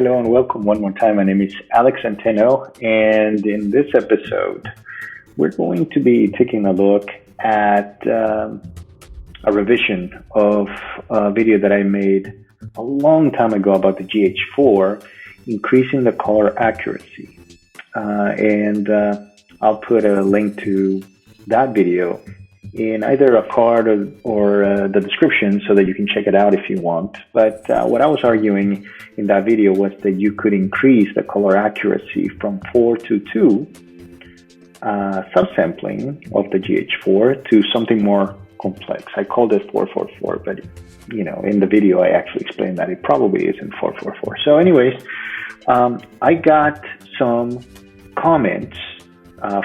Hello and welcome one more time. My name is Alex Centeno, and in this episode, we're going to be taking a look at a revision of a video that I made a long time ago about the Gh5, increasing the color accuracy. I'll put a link to that video in either a card or the description so that you can check it out if you want. But what I was arguing in that video was that you could increase the color accuracy from 4 to 2 subsampling of the Gh5 to something more complex. I called it 444, but in the video I actually explained that it probably isn't 444. So anyways, I got some comments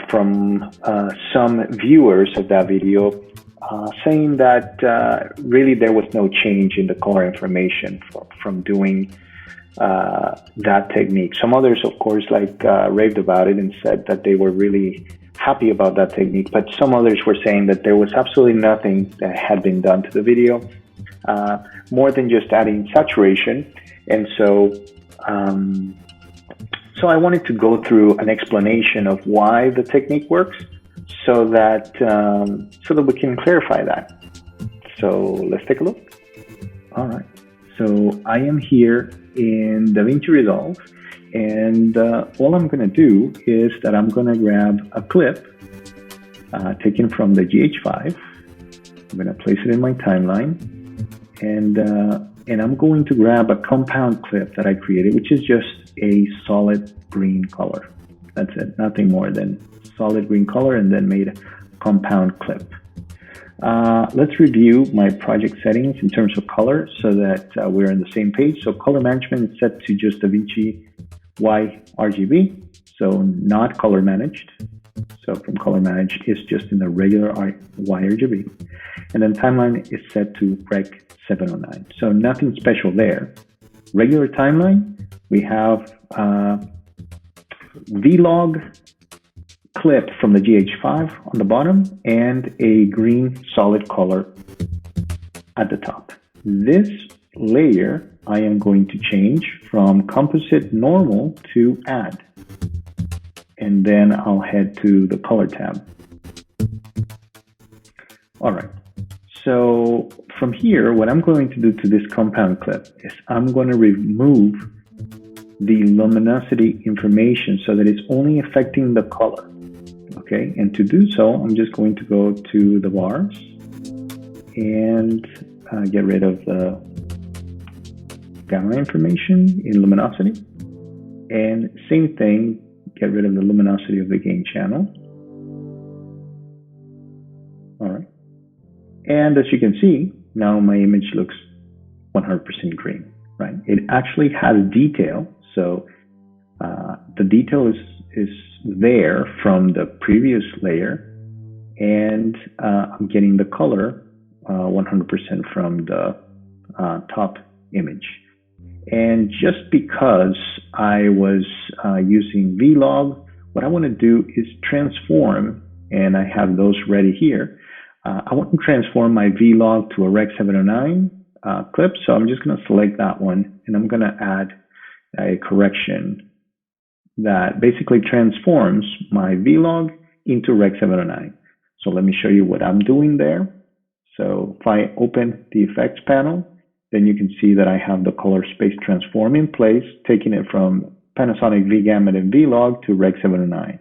from some viewers of that video saying that really there was no change in the color information from doing that technique. Some others, of course, raved about it and said that they were really happy about that technique, but some others were saying that there was absolutely nothing that had been done to the video, more than just adding saturation. And so I wanted to go through an explanation of why the technique works so that we can clarify that. So let's take a look. All right. So I am here in DaVinci Resolve, and all I'm going to do is that I'm going to grab a clip taken from the Gh5. I'm going to place it in my timeline, and I'm going to grab a compound clip that I created, which is just a solid green color. That's it, nothing more than solid green color, and then made a compound clip. Let's review my project settings in terms of color so that we're on the same page. So color management is set to just DaVinci Y RGB, so not color managed. So from color managed, it's just in the regular Y RGB. And then timeline is set to Rec 709. So nothing special there. Regular timeline, we have Vlog clip from the Gh5 on the bottom and a green solid color at the top. This layer I am going to change from composite normal to add, and then I'll head to the color tab. All right, so from here, what I'm going to do to this compound clip is I'm going to remove the luminosity information so that it's only affecting the color. Okay, and to do so, I'm just going to go to the bars and get rid of the gamma information in luminosity. And same thing, get rid of the luminosity of the gain channel. All right. And as you can see, now my image looks 100% green, right? It actually has detail. So the detail is there from the previous layer, and I'm getting the color 100% from the top image. And just because I was using Vlog, what I want to do is transform, and I have those ready here. I want to transform my Vlog to a Rec 709 clip, so I'm just going to select that one, and I'm going to add a correction that basically transforms my Vlog into Rec 709. So let me show you what I'm doing there. So if I open the effects panel, then you can see that I have the color space transform in place, taking it from Panasonic Gamut and Vlog to Rec 709.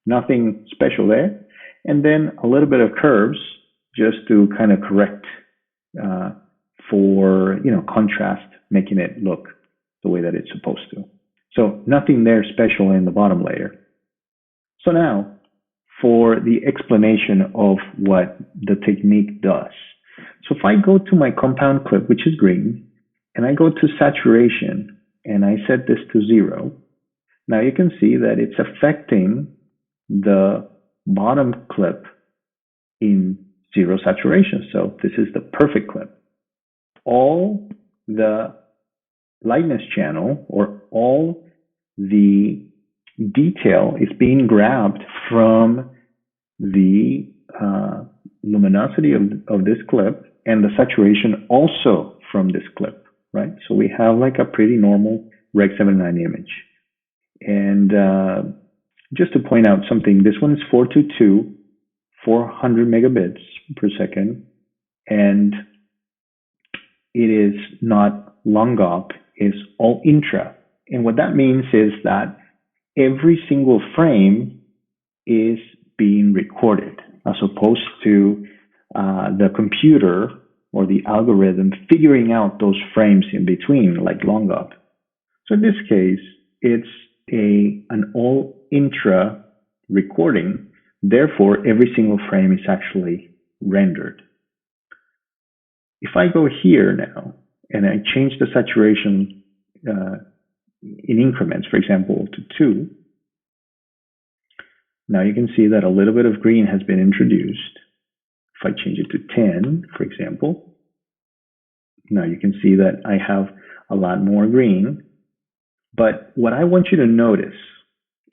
Nothing special there. And then a little bit of curves just to kind of correct for contrast, making it look the way that it's supposed to. So nothing there special in the bottom layer. So now for the explanation of what the technique does. So if I go to my compound clip, which is green, and I go to saturation and I set this to 0, now you can see that it's affecting the bottom clip in 0 saturation. So this is the perfect clip. All the lightness channel or all the detail is being grabbed from the luminosity of this clip, and the saturation also from this clip, right? So we have like a pretty normal Rec 79 image. And just to point out something, this one is 422, 400 megabits per second, and it is not long op, it's ALL Intra. And what that means is that every single frame is being recorded, as opposed to the computer or the algorithm figuring out those frames in between, like long op. So in this case, it's an ALL Intra recording. Therefore, every single frame is actually rendered. If I go here now and I change the saturation in increments, for example, to 2, now you can see that a little bit of green has been introduced. If I change it to 10, for example, now you can see that I have a lot more green. But what I want you to notice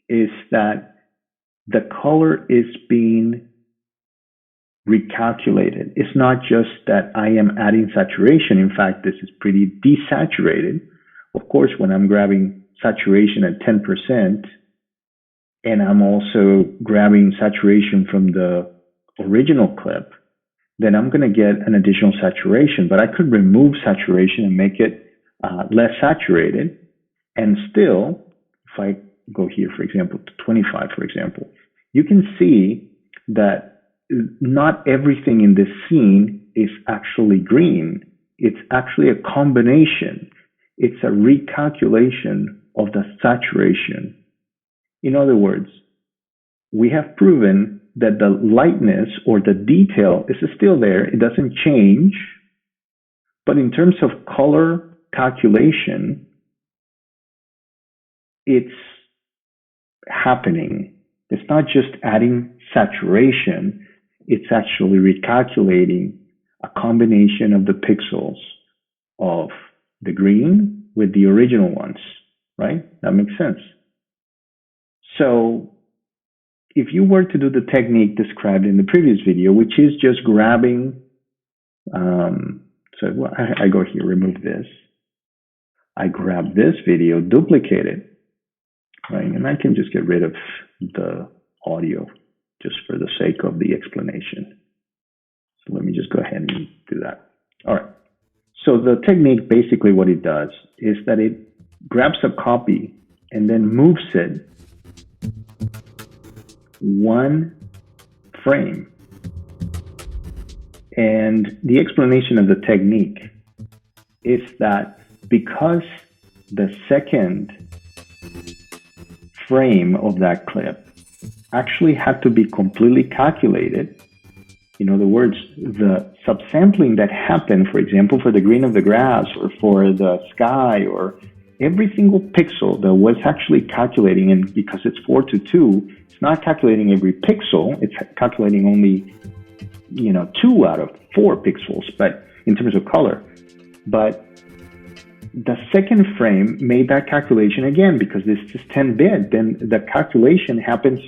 is that the color is being recalculated. It's not just that I am adding saturation. In fact, this is pretty desaturated. Of course, when I'm grabbing saturation at 10%, and I'm also grabbing saturation from the original clip, then I'm going to get an additional saturation. But I could remove saturation and make it less saturated. And still, if I go here, for example, to 25, for example, you can see that not everything in this scene is actually green. It's actually a combination. It's a recalculation of the saturation. In other words, we have proven that the lightness or the detail is still there. It doesn't change. But in terms of color calculation, it's happening. It's not just adding saturation. It's actually recalculating a combination of the pixels of the green with the original ones, right? That makes sense. So if you were to do the technique described in the previous video, which is just grabbing, I go here, remove this. I grab this video, duplicate it, right? And I can just get rid of the audio just for the sake of the explanation. So let me just go ahead and do that. All right. So the technique, basically what it does is that it grabs a copy and then moves it one frame. And the explanation of the technique is that because the second frame of that clip actually had to be completely calculated, in other words, the subsampling that happened, for example, for the green of the grass or for the sky, or every single pixel that was actually calculating, and because it's 4:2, it's not calculating every pixel, it's calculating only 2 out of 4 pixels, but in terms of color. But the second frame made that calculation again, because this is 10-bit, then the calculation happens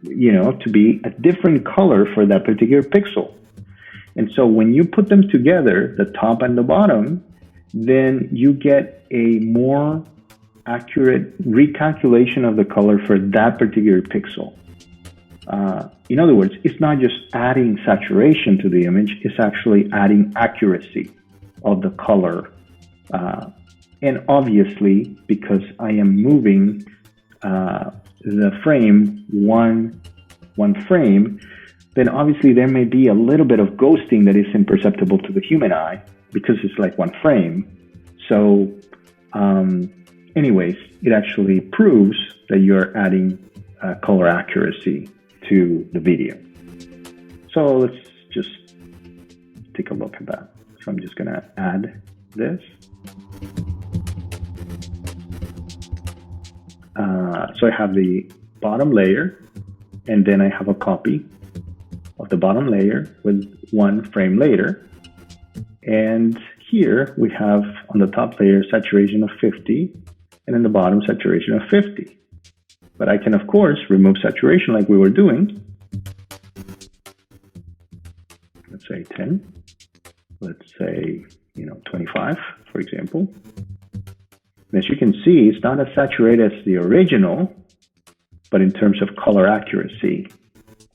to be a different color for that particular pixel. And so when you put them together, the top and the bottom, then you get a more accurate recalculation of the color for that particular pixel. In other words, it's not just adding saturation to the image, it's actually adding accuracy of the color. And obviously, because I am moving the frame one frame, then obviously there may be a little bit of ghosting that is imperceptible to the human eye because it's like one frame. So anyways, it actually proves that you're adding color accuracy to the video. So let's just take a look at that. So I'm just going to add this. So I have the bottom layer, and then I have a copy of the bottom layer with one frame later. And here we have on the top layer saturation of 50, and in the bottom saturation of 50. But I can, of course, remove saturation like we were doing. Let's say 10. Let's say, 25, for example. And as you can see, it's not as saturated as the original, but in terms of color accuracy,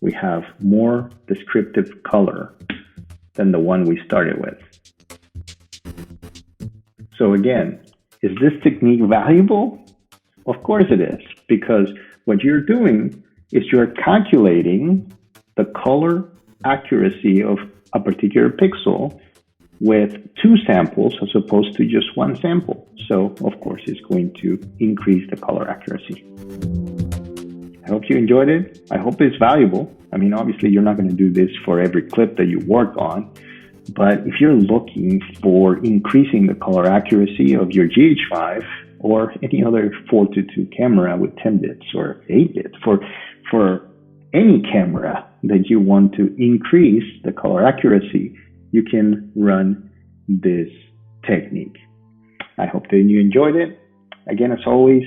we have more descriptive color than the one we started with. So again, is this technique valuable? Of course it is, because what you're doing is you're calculating the color accuracy of a particular pixel with two samples as opposed to just one sample. So of course it's going to increase the color accuracy. I hope you enjoyed it. I hope it's valuable. I mean, obviously you're not going to do this for every clip that you work on, but if you're looking for increasing the color accuracy of your Gh5 or any other 4:2 camera with 10 bits or 8 bits, for any camera that you want to increase the color accuracy, you can run this technique. I hope that you enjoyed it. Again, as always,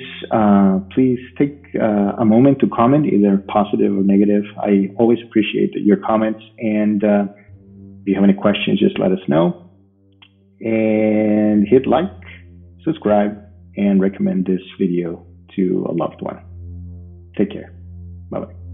please take a moment to comment, either positive or negative. I always appreciate your comments. And if you have any questions, just let us know. And hit like, subscribe, and recommend this video to a loved one. Take care. Bye-bye.